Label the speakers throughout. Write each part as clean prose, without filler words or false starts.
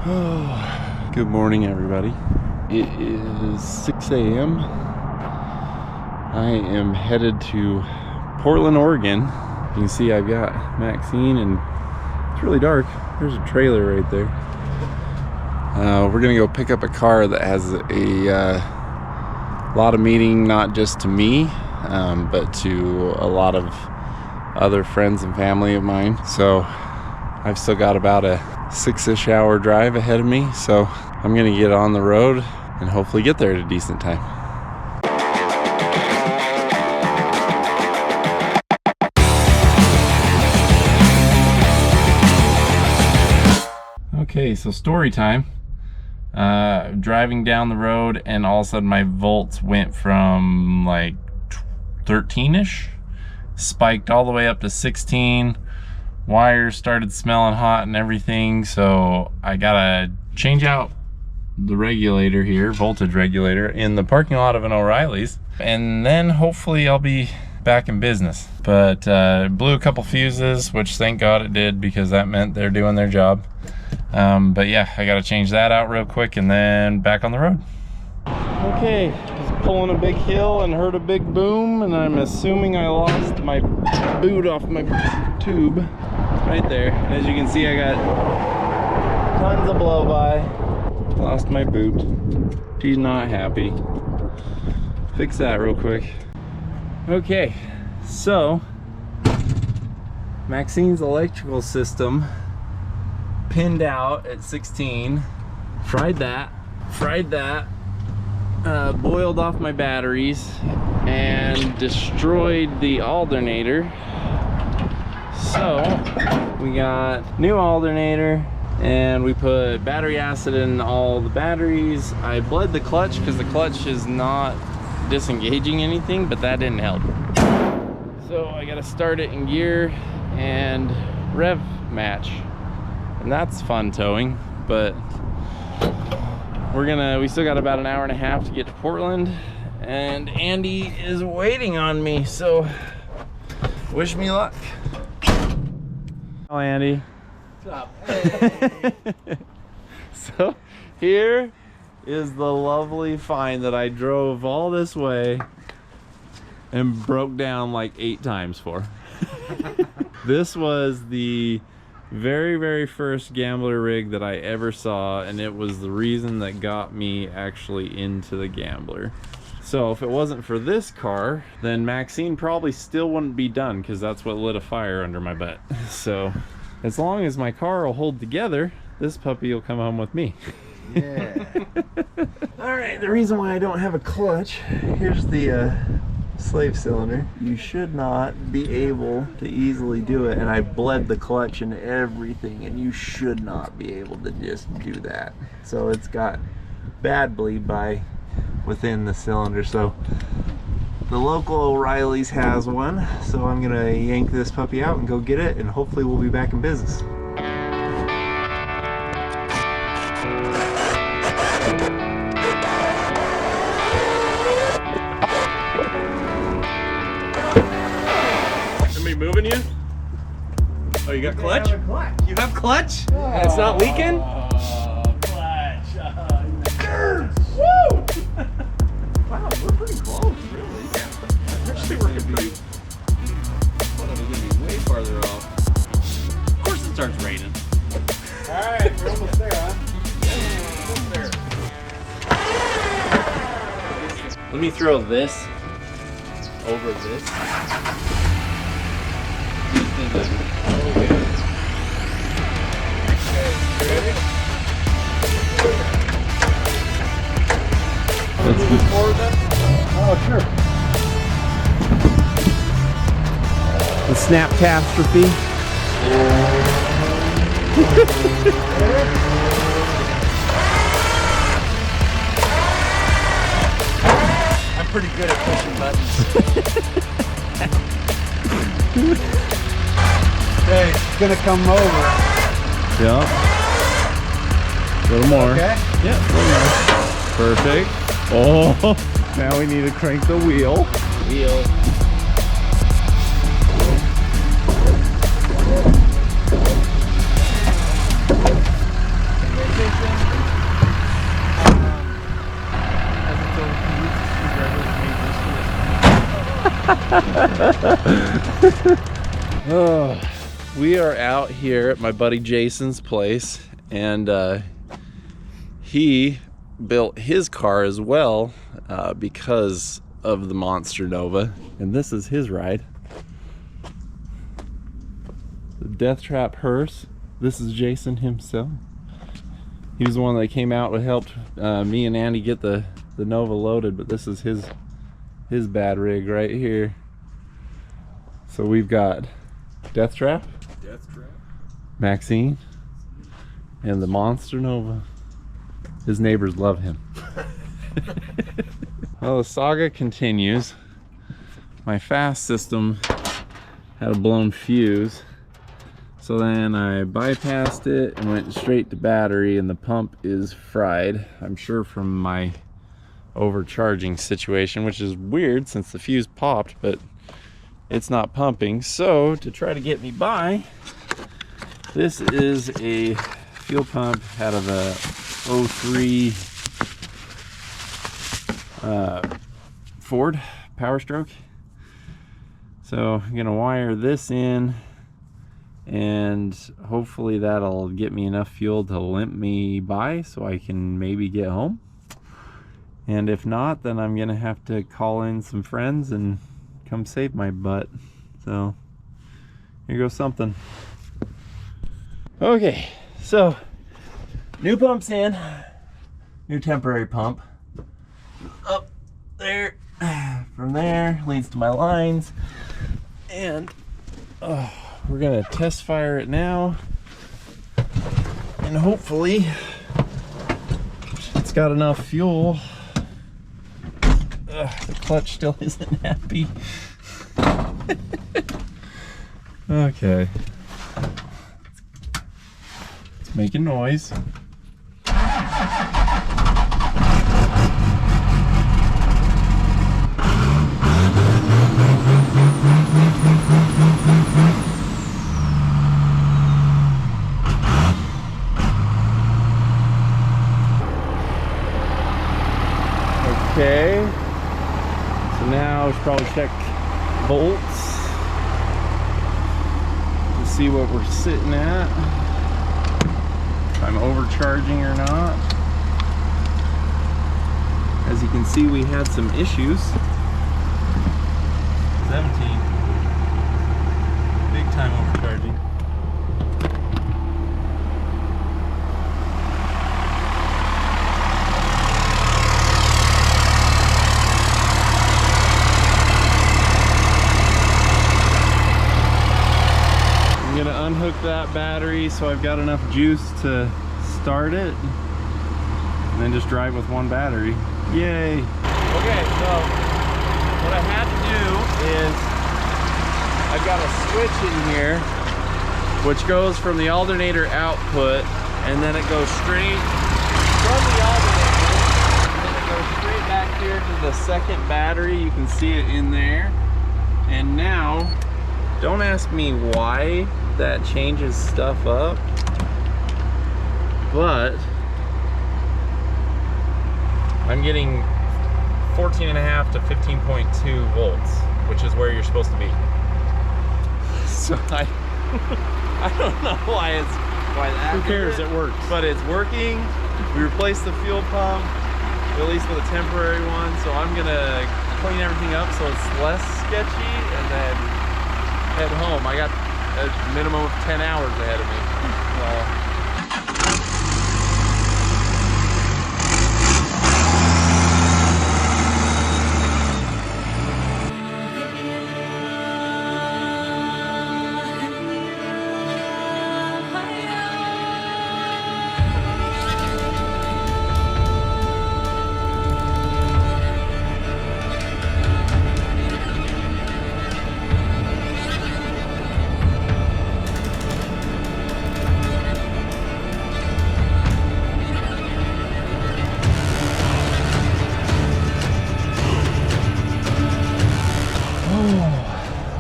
Speaker 1: Good morning, everybody. It is 6 a.m. I am headed to Portland, Oregon. You can see I've got Maxine, and it's really dark. There's a trailer right there. We're gonna go pick up a car that has a lot of meaning, not just to me, but to a lot of other friends and family of mine. So I've still got about a 6-ish hour drive ahead of me, so I'm gonna get on the road and hopefully get there at a decent time. Okay, so story time. Driving down the road, and all of a sudden my volts went from like 13-ish, spiked all the way up to 16. Wires started smelling hot and everything, so I gotta change out the regulator here, voltage regulator, in the parking lot of an O'Reilly's, and then hopefully I'll be back in business. But blew a couple fuses, which thank God it did, because that meant they're doing their job. But yeah, I gotta change that out real quick and then back on the road. Okay, just pulling a big hill and heard a big boom, and I'm assuming I lost my boot off my tube right there. As you can see, I got tons of blow by. Lost my boot. She's not happy. Fix that real quick. Okay, so Maxine's electrical system pinned out at 16. Fried that, boiled off my batteries and destroyed the alternator. So we got new alternator, and we put battery acid in all the batteries. I bled the clutch because the clutch is not disengaging anything, but that didn't help. So I gotta start it in gear and rev match, and that's fun towing. But we still got about an hour and a half to get to Portland, and Andy is waiting on me, so wish me luck. Hi, Andy. What's up? Hey. So here is the lovely find that I drove all this way and broke down like 8 times for. This was the very first gambler rig that I ever saw, and it was the reason that got me actually into the gambler. So if it wasn't for this car, then Maxine probably still wouldn't be done, because that's what lit a fire under my butt. So as long as my car will hold together, this puppy will come home with me.
Speaker 2: Yeah.
Speaker 1: All right, the reason why I don't have a clutch, here's the slave cylinder. You should not be able to easily do it, and I bled the clutch and everything, and you should not be able to just do that. So it's got bad bleed by within the cylinder. So the local O'Reilly's has one, so I'm gonna yank this puppy out and go get it, and hopefully we'll be back in business. Somebody moving you? Oh, you got clutch? You have clutch?
Speaker 2: Oh.
Speaker 1: And it's not leaking?
Speaker 2: Clutch.
Speaker 1: Woo! Wow, we're pretty close, really. Yeah. Actually, we're gonna be. I thought it was gonna be way farther off. Of course, it starts raining.
Speaker 2: All right, we're almost there, huh? Almost there.
Speaker 1: Let me throw this over this. Okay.
Speaker 2: Ready?
Speaker 1: Let's move forward then.
Speaker 2: Oh, sure.
Speaker 1: The snap-catastrophe.
Speaker 2: I'm pretty good at pushing buttons. Okay, it's gonna come over.
Speaker 1: Yeah. A little more.
Speaker 2: Okay.
Speaker 1: Yeah, a little more. Perfect. Oh, now we need to crank the wheel. Oh, we are out here at my buddy Jason's place, and he built his car as well because of the Monster Nova, and this is his ride. The Death Trap hearse. This is Jason himself. He was the one that came out and helped me and Andy get the Nova loaded, but this is his bad rig right here. So we've got Death Trap, Maxine, and the Monster Nova. His neighbors love him. Well, the saga continues. My fast system had a blown fuse, so then I bypassed it and went straight to battery, and the pump is fried. I'm sure from my overcharging situation, which is weird since the fuse popped, but it's not pumping. So to try to get me by, this is a fuel pump out of a 03 Ford Power Stroke. So I'm gonna wire this in, and hopefully that'll get me enough fuel to limp me by so I can maybe get home. And if not, then I'm gonna have to call in some friends and come save my butt. So here goes something. Okay, so new pump's in, new temporary pump up there. From there leads to my lines, and we're gonna test fire it now, and hopefully it's got enough fuel. The clutch still isn't happy. Okay, it's making noise. Okay, so now we should probably check volts to see what we're sitting at, if I'm overcharging or not. As you can see, we had some issues. 17, big time overcharging. I'm gonna unhook that battery so I've got enough juice to start it, and then just drive with one battery. Yay! Okay, so what I had to do is I've got a switch in here which goes from the alternator output, and then it goes straight from the alternator, and then it goes straight back here to the second battery. You can see it in there. And now, don't ask me why that changes stuff up, but I'm getting 14.5 to 15.2 volts, which is where you're supposed to be. So I don't know why that. Who cares? It works. But it's working. We replaced the fuel pump, at least with a temporary one. So I'm gonna clean everything up so it's less sketchy, and then head home. I got a minimum of 10 hours ahead of me.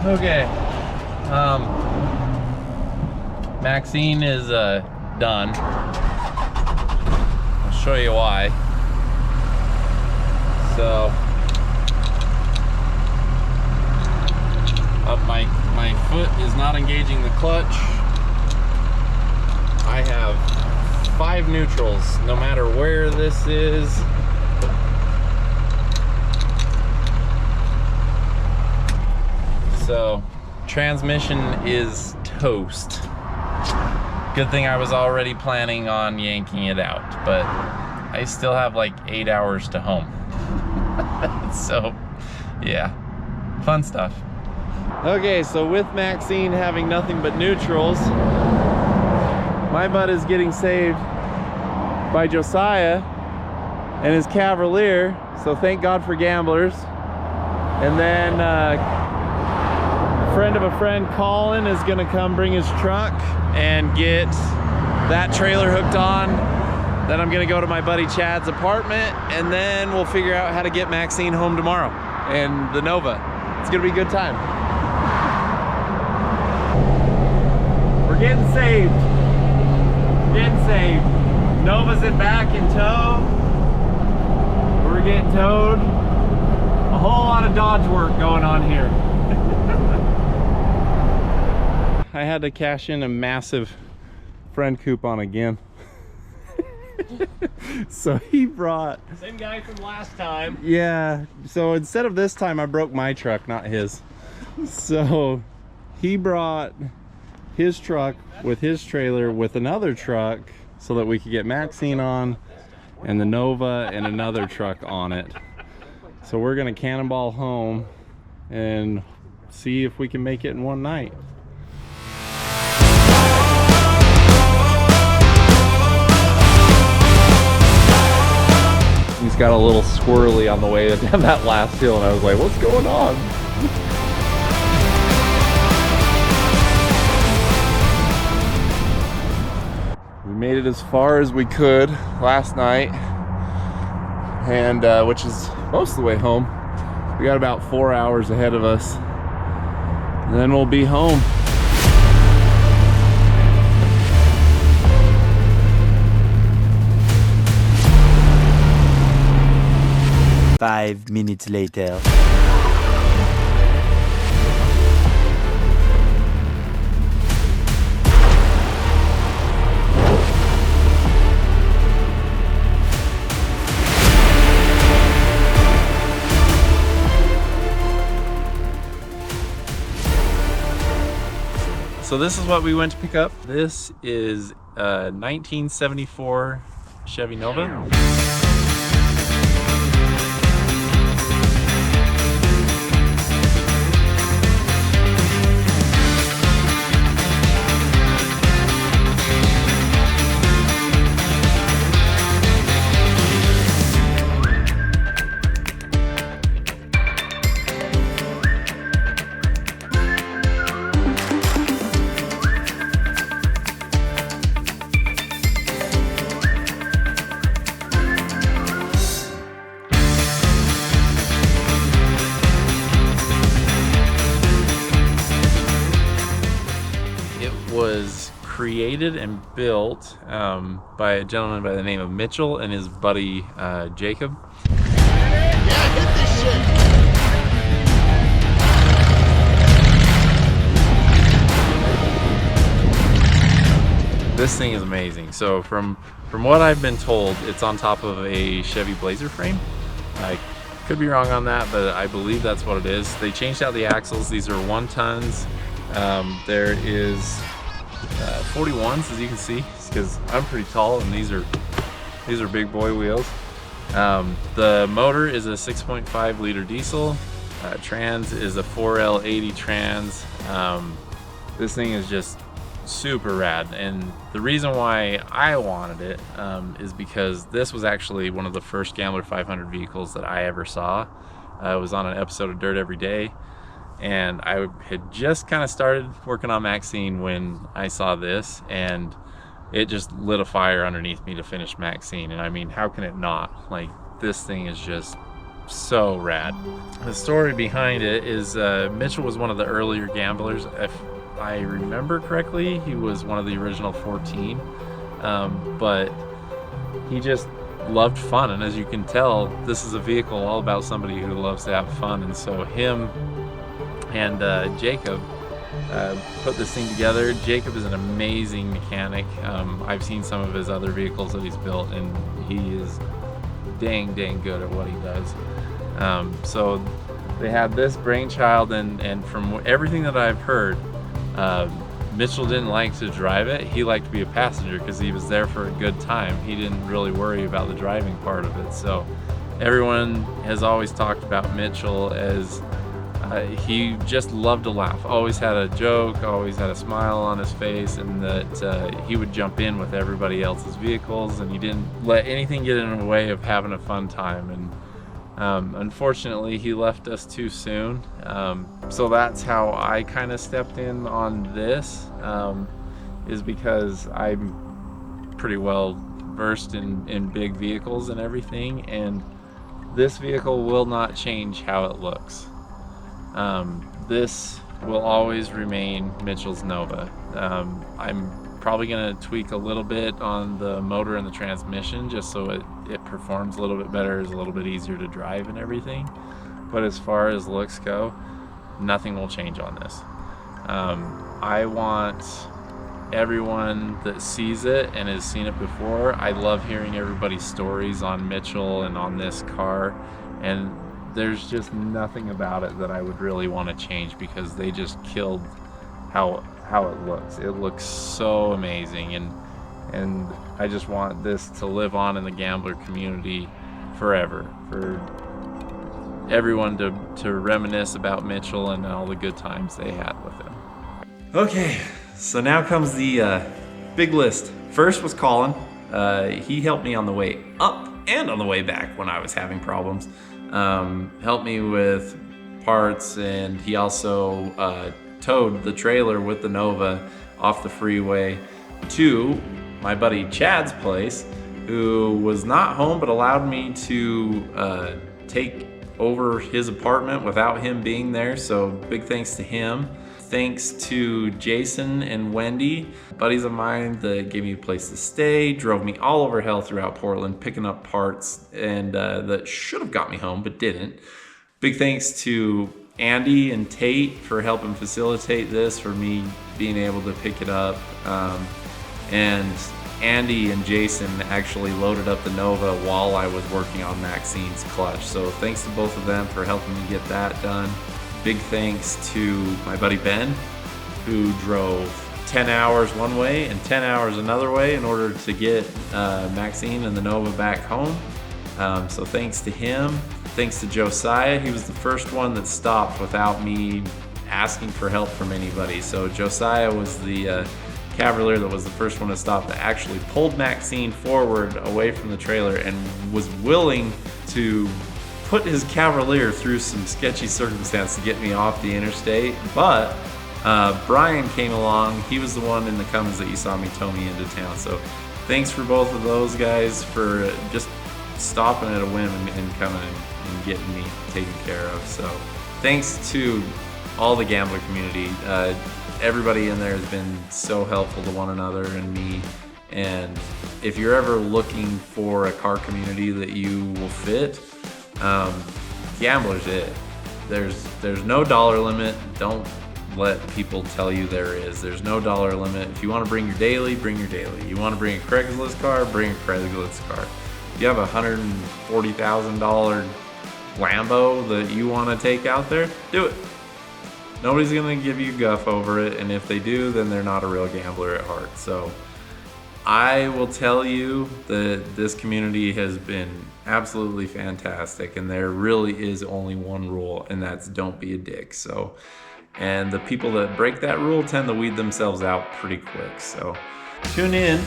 Speaker 1: Okay, Maxine is done. I'll show you why. So My foot is not engaging the clutch. I have 5 neutrals, no matter where this is. So, transmission is toast. Good thing I was already planning on yanking it out, but I still have like 8 hours to home. So, yeah, fun stuff. Okay, so with Maxine having nothing but neutrals, my butt is getting saved by Josiah and his Cavalier, so thank God for gamblers. And then a friend of a friend, Colin, is gonna come bring his truck and get that trailer hooked on. Then I'm gonna go to my buddy Chad's apartment, and then we'll figure out how to get Maxine home tomorrow and the Nova. It's gonna be a good time. We're getting saved. Getting saved. Nova's in back in tow. We're getting towed. A whole lot of Dodge work going on here. I had to cash in a massive friend coupon again. So he brought...
Speaker 2: Same guy from last time.
Speaker 1: Yeah, so instead of this time I broke my truck, not his. So he brought his truck with his trailer with another truck so that we could get Maxine on and the Nova and another truck on it. So we're gonna cannonball home and see if we can make it in one night. He's got a little squirrely on the way down that last hill, and I was like, what's going on? We made it as far as we could last night, and which is most of the way home. We got about 4 hours ahead of us, and then we'll be home.
Speaker 3: Five minutes later.
Speaker 1: So this is what we went to pick up. This is a 1974 Chevy Nova. Was created and built by a gentleman by the name of Mitchell and his buddy Jacob.
Speaker 4: Yeah, hit this shit.
Speaker 1: This thing is amazing. So from what I've been told, it's on top of a Chevy Blazer frame. I could be wrong on that, but I believe that's what it is. They changed out the axles. These are 1 tons. There is 41s, as you can see, because I'm pretty tall and these are big boy wheels. The motor is a 6.5 liter diesel. Trans is a 4L80 trans. This thing is just super rad, and the reason why I wanted it is because this was actually one of the first Gambler 500 vehicles that I ever saw. I was on an episode of Dirt Every Day, and I had just kind of started working on Maxine when I saw this, and it just lit a fire underneath me to finish Maxine. And I mean, how can it not? Like, this thing is just so rad. The story behind it is Mitchell was one of the earlier gamblers. If I remember correctly, he was one of the original 14, but he just loved fun, and as you can tell, this is a vehicle all about somebody who loves to have fun. And so him and Jacob put this thing together. Jacob is an amazing mechanic. I've seen some of his other vehicles that he's built, and he is dang good at what he does. So they had this brainchild, and from everything that I've heard, Mitchell didn't like to drive it. He liked to be a passenger because he was there for a good time. He didn't really worry about the driving part of it. So everyone has always talked about Mitchell as he just loved to laugh, always had a joke, always had a smile on his face, and that he would jump in with everybody else's vehicles, and he didn't let anything get in the way of having a fun time. And unfortunately, he left us too soon. So that's how I kind of stepped in on this, is because I'm pretty well versed in big vehicles and everything, and this vehicle will not change how it looks. This will always remain Mitchell's Nova. I'm probably going to tweak a little bit on the motor and the transmission just so it performs a little bit better, is a little bit easier to drive and everything. But as far as looks go, nothing will change on this. I want everyone that sees it and has seen it before, I love hearing everybody's stories on Mitchell and on this car, and there's just nothing about it that I would really want to change because they just killed how it looks. It looks so amazing, and I just want this to live on in the gambler community forever, for everyone to reminisce about Mitchell and all the good times they had with him. Okay, so now comes the big list. First was Colin. He helped me on the way up and on the way back when I was having problems. Helped me with parts, and he also towed the trailer with the Nova off the freeway to my buddy Chad's place, who was not home but allowed me to take over his apartment without him being there, so big thanks to him. Thanks to Jason and Wendy, buddies of mine that gave me a place to stay, drove me all over hell throughout Portland, picking up parts, and that should have got me home, but didn't. Big thanks to Andy and Tate for helping facilitate this, for me being able to pick it up. And Andy and Jason actually loaded up the Nova while I was working on Maxine's clutch. So thanks to both of them for helping me get that done. Big thanks to my buddy Ben, who drove 10 hours one way and 10 hours another way in order to get Maxine and the Nova back home. So thanks to him. Thanks to Josiah. He was the first one that stopped without me asking for help from anybody. So Josiah was the Cavalier that was the first one to stop, that actually pulled Maxine forward away from the trailer and was willing to put his Cavalier through some sketchy circumstance to get me off the interstate. But Brian came along. He was the one in the Cummins that you saw me tow me into town. So thanks for both of those guys for just stopping at a whim and coming and getting me taken care of. So thanks to all the gambler community. Everybody in there has been so helpful to one another and me. And if you're ever looking for a car community that you will fit, Gambler's it. There's no dollar limit. Don't let people tell you there is. There's no dollar limit. If you want to bring your daily, bring your daily. You want to bring a Craigslist car, bring a Craigslist car. If you have a $140,000 Lambo that you want to take out there, do it. Nobody's going to give you guff over it, and if they do, then they're not a real gambler at heart. So I will tell you that this community has been absolutely fantastic, and there really is only one rule, and that's don't be a dick. So, and the people that break that rule tend to weed themselves out pretty quick. So tune in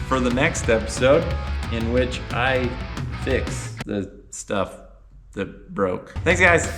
Speaker 1: for the next episode in which I fix the stuff that broke. Thanks, guys.